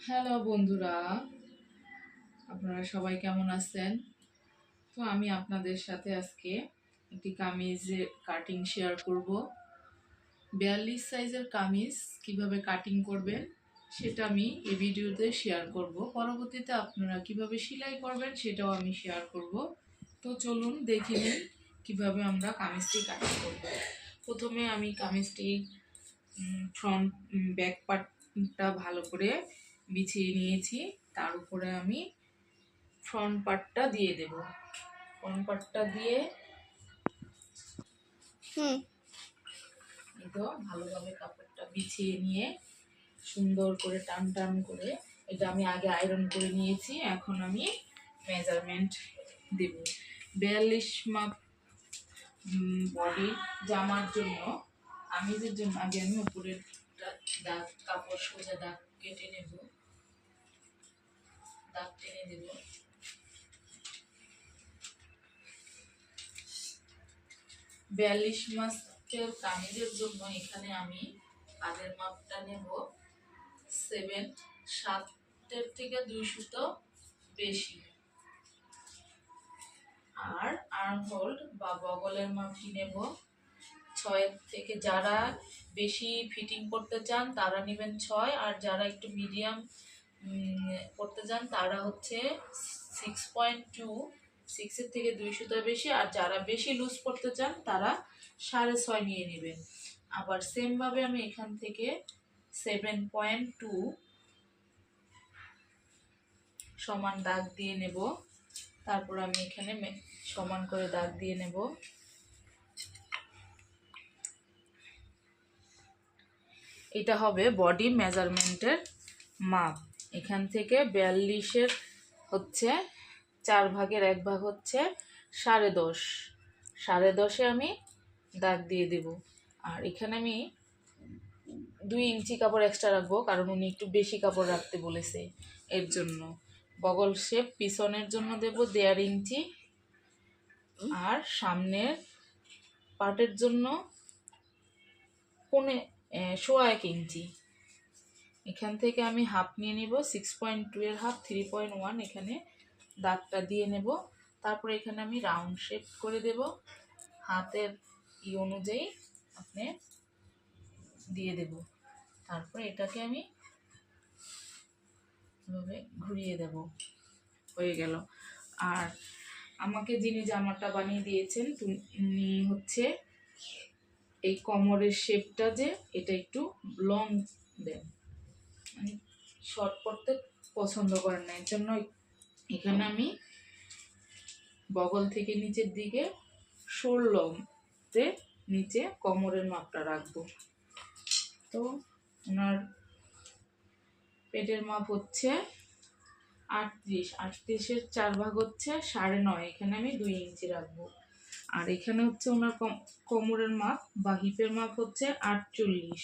Hello বন্ধুরা, আপনারা সবাই কেমন আছেন? তো আমি আপনাদের সাথে আজকে একটি কামিজের কাটিং শেয়ার করব। 42 সাইজের কামিজ কিভাবে কাটিং করবেন সেটা আমি এই ভিডিওতে শেয়ার করব। পরবর্তীতে আপনারা কিভাবে সেলাই করবেন সেটাও আমি শেয়ার করব। তো চলুন দেখে নিন কিভাবে আমরা কামিজটি কাটিং করব। প্রথমে আমি কামিজটি ফ্রন্ট ব্যাক পার্টটা ভালো করে বিছিয়ে নিয়েছি। তার উপরে আমি ফ্রন্ট পার্টটা দিয়ে দেব। ফ্রন্ট পার্টটা দিয়ে তো ভালোভাবে কাপড়টা বিছিয়ে নিয়ে সুন্দর করে টান টান করে এটা আমি আগে আয়রন করে নিয়েছি। এখন আমি মেজারমেন্ট দেব 42 মাপ বডি জামার জন্য। কামিজের জন্য আগে আমি উপরের দাগ কাপড় সোজা দাগ কেটে নেব, দাগ টেনে দেব। 42 মাপের কামিজের জন্য এখানে আমি কাঁধের মাপটা নেব 7 থেকে 2 সুতো বেশি। আর আর্ম হোল্ড বা বগলের মাপটি নেব 6 থেকে। যারা বেশি ফিটিং করতে চান তারা নেবেন 6, আর যারা একটু মিডিয়াম করতে চান তারা হচ্ছে 6.2, 6 থেকে 2 সুতো বেশি। আর যারা বেশি লুজ করতে চান তারা 6.5 নিয়ে নেবেন। আবার সেম ভাবে আমি এখান থেকে 7.2 সমান দাগ দিয়ে নেব। তারপর আমি এখানে সমান করে দাগ দিয়ে নেব। এটা হবে বডি মেজারমেন্টের মাপ। এখান থেকে 42-এর হচ্ছে 4 ভাগের 1 ভাগ হচ্ছে 10.5। 10.5-এ আমি দাগ দিয়ে দেব। আর এখানে আমি 2 ইঞ্চি কাপড় এক্সট্রা রাখবো, কারণ উনি একটু বেশি কাপড় রাখতে বলেছে। এর জন্য বগল শেপ পিছনের জন্য দেব 1.5 ইঞ্চি, আর সামনের পার্টের জন্য 1.25 ইঞ্চি। এখান থেকে আমি হাফ নিয়ে নিব, 6.2 এর হাফ 3.1, এখানে দাগটা দিয়ে নেব। তারপরে এখানে আমি রাউন্ড শেপ করে দেব। হাতের অনুযায়ী আপনি দিয়ে দেব। তারপরে এটাকে আমি এভাবে ঘুরিয়ে দেব। হয়ে গেল। আর আমাকে যিনি জামাটা বানিয়ে দিয়েছেন উনি হচ্ছে এই কোমরের শেপটা যে এটা একটু লং দেন, মানে শর্ট করতে পছন্দ করেন না। এর জন্য এখানে আমি বগল থেকে নিচের দিকে 16-তে নিচে কোমরের মাপটা রাখবো। তো ওনার পেটের মাপ হচ্ছে 38, 38-এর 4 ভাগ হচ্ছে 9.5, এখানে আমি 2 ইঞ্চি রাখবো। আর এখানে হচ্ছে ওনার কোমরের মাপ বা হিপের মাপ হচ্ছে 48,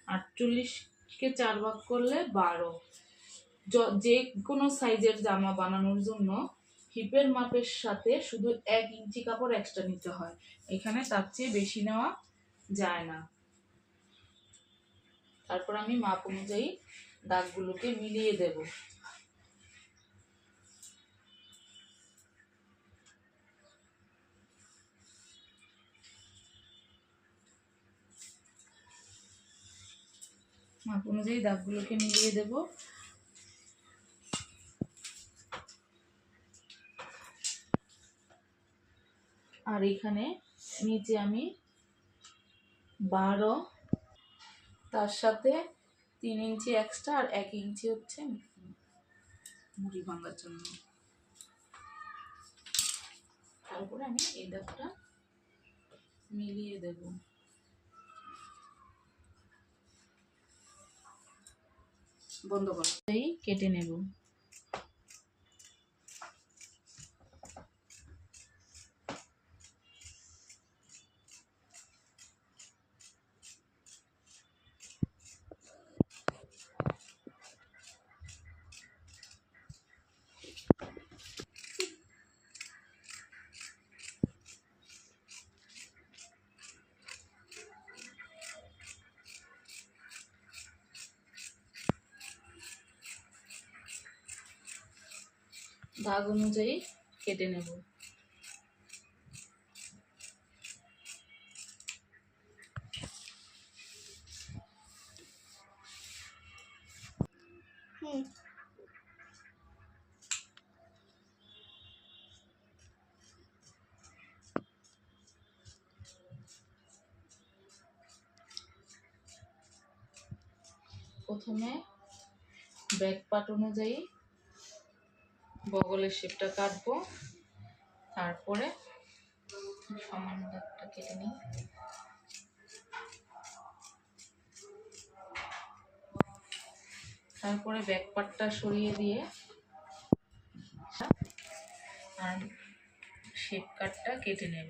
48-কে 4 ভাগ করলে 12। যে কোনো সাইজের জামা বানানোর জন্য হিপের মাপের সাথে শুধু 1 ইঞ্চি কাপড় এক্সট্রা নিতে হয়। এখানে তার চেয়ে বেশি নেওয়া যায় না। তারপর আমি মাপ অনুযায়ী দাগগুলোকে মিলিয়ে দেব। মাপ অনুযায়ী দাগগুলোকে মিলিয়ে দেব। আর এখানে নিচে আমি 12, তার সাথে 3 ইঞ্চি এক্সট্রা আর 1 ইঞ্চি হচ্ছে মুড়ি ভাঙার জন্য। তারপরে আমি এই দাগটা মিলিয়ে দেব। বন্ধ করে কেটে নেব। দাগ অনুযায়ী কেটে নেব। প্রথমে ব্যাক পার্ট অনুযায়ী বগলের শেপটা কাটবো, তারপরে সমান দাগটা কেটে নিই। তারপরে ব্যাক পার্টটা সরিয়ে দিয়ে আর শেপ কাটটা কেটে নেব।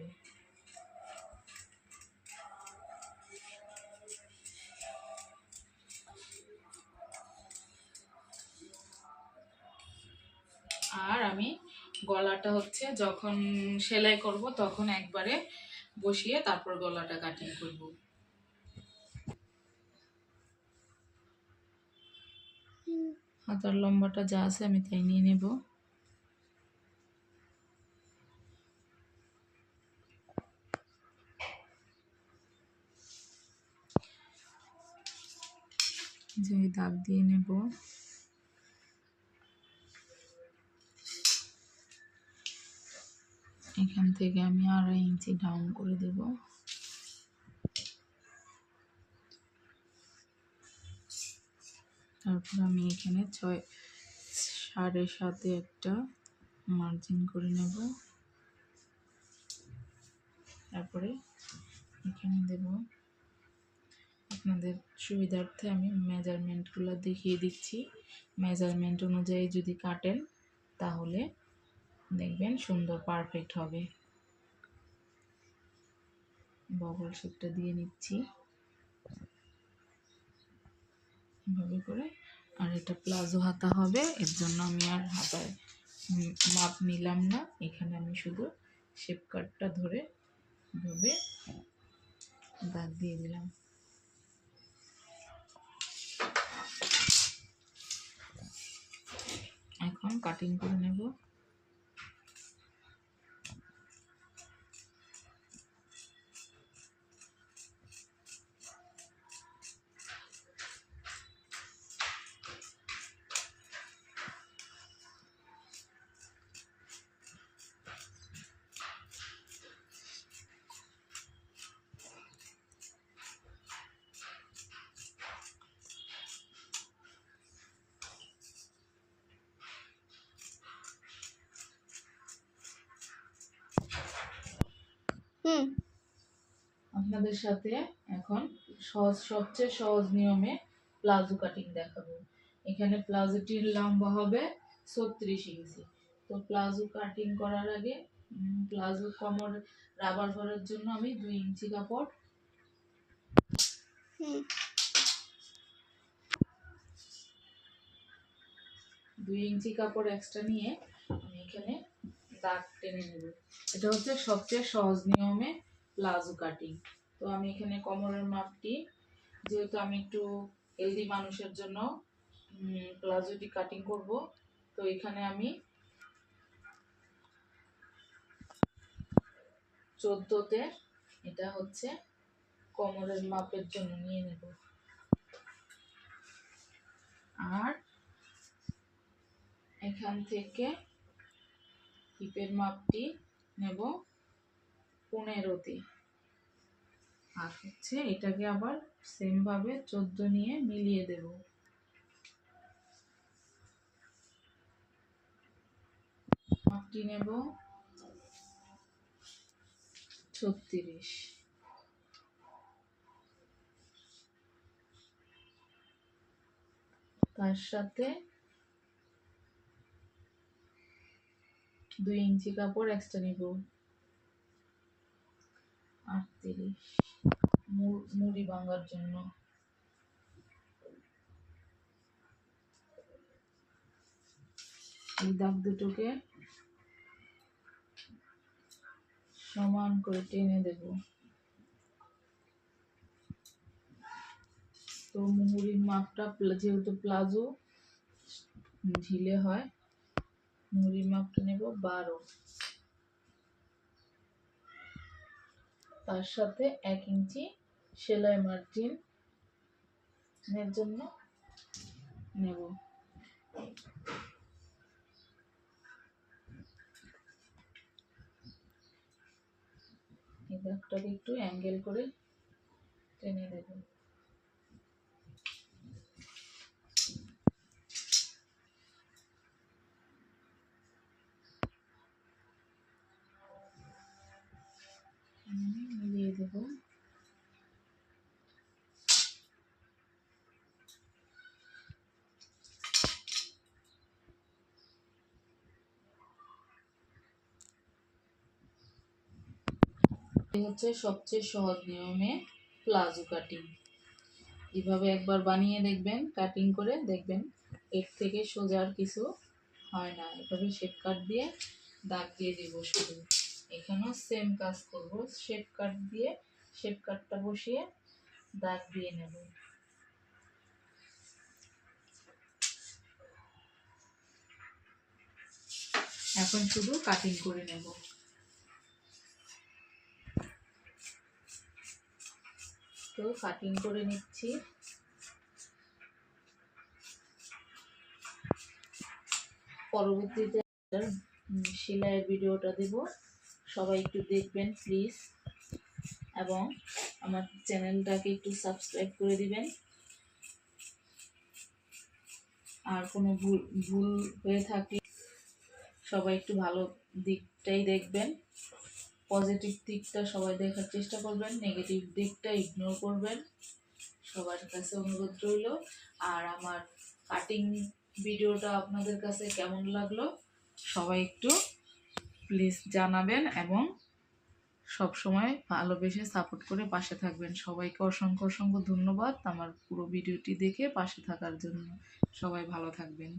আর আমি গলাটা হচ্ছে যখন সেলাই করব তখন একবারে বসিয়ে তারপর গলাটা কাটিং করব। হাতার লম্বাটা যা আছে আমি তাই নিয়ে নেব। যে দাগ দিয়ে নেব। এখান থেকে আমি 2.5 ইঞ্চি ডাউন করে দেব। তারপর আমি এখানে 7.5 একটা মার্জিন করে নেব। তারপরে এখানে দেব। আপনাদের সুবিধার্থে আমি মেজারমেন্টগুলো দেখিয়ে দিচ্ছি। মেজারমেন্ট অনুযায়ী যদি কাটেন তাহলে দেখবেন সুন্দর পারফেক্ট হবে। বগল শেপটা দিয়ে নিচ্ছি এভাবে করে। আর এটা প্লাজো হাতা হবে, এর জন্য আমি আর হাতায় মাপ নিলাম না। এখানে আমি শুধু শেপ কাটটা ধরে এভাবে দাগ দিয়ে দিলাম। এখন কাটিং করে নেব। আপনাদের সাথে এখন সবচেয়ে সহজ নিয়মে প্লাজো কাটিং দেখাবো। এখানে প্লাজোটির লম্বা হবে 36 ইঞ্চি। তো প্লাজো কাটিং করার আগে প্লাজো কোমর রাবার করার জন্য আমি 2 ইঞ্চি কাপড় 2 ইঞ্চি কাপড় এক্সট্রা নিয়ে আমি এখানে দাগ টেনে নেব। এটা হচ্ছে সবচেয়ে সহজ নিয়মে প্লাজো কাটিং। তো আমি এখানে কোমরের মাপটি, যেহেতু আমি একটু হেলদি মানুষের জন্য প্লাজোটি কাটিং করব, তো এখানে আমি 14তে এটা হচ্ছে কোমরের মাপের জন্য নিয়ে নেব। আর এখান থেকে হিপের মাপটি নেব 15তে। আর হচ্ছে এটাকে আবার সেম ভাবে 14 নিয়ে মিলিয়ে দেব। মাপটি নেব 36। তার সাথে 2 ইঞ্চি কাপড় এক্সট্রা নিব 38 মুড়ি ভাঙার জন্য। এই দাগ দুটোকে সমান করে টেনে দেব। তো মুহুরির মাপটা যেহেতু প্লাজো ঢিলে হয়, মুড়ির মাপটা নেব 12, তার সাথে 1 ইঞ্চি সেলাই মার্জিন এর জন্য নেব। এই দাগটাকে একটু অ্যাঙ্গেল করে টেনে দেব। মিলিয়ে দেব। এই হচ্ছে সবচেয়ে সহজ নিয়মে প্লাজো কাটিং। এভাবে একবার বানিয়ে দেখবেন, কাটিং করে দেখবেন এর থেকে সোজা আর কিছু হয় না। এভাবে শেপ কাট দিয়ে দাগ দিয়ে দেব শুধু। এখানেও সেম কাজ করব, শেপ কাট দিয়ে শেপ কাটটা বসিয়ে দাগ দিয়ে নেব। এখন শুধু কাটিং করে নেব। তো কাটিং করে নিচ্ছি। পরবর্তীতে সেলাইয়ের ভিডিওটা দেব, সবাই একটু দেখবেন প্লিজ, এবং আমার চ্যানেলটাকে একটু সাবস্ক্রাইব করে দিবেন। আর কোনো ভুল হয়ে থাকলে সবাই একটু ভালো দিকটাই দেখবেন, পজিটিভ দিকটা সবাই দেখার চেষ্টা করবেন, নেগেটিভ দিকটা ইগনোর করবেন। সবার কাছে অনুরোধ রইল। আর আমার কাটিং ভিডিওটা আপনাদের কাছে কেমন লাগলো সবাই একটু প্লিজ জানাবেন, এবং সব সময় ভালোবেসে সাপোর্ট করে পাশে থাকবেন। সবাইকে অসংখ্য অসংখ্য ধন্যবাদ আমার পুরো ভিডিওটি দেখে পাশে থাকার জন্য। সবাই ভালো থাকবেন।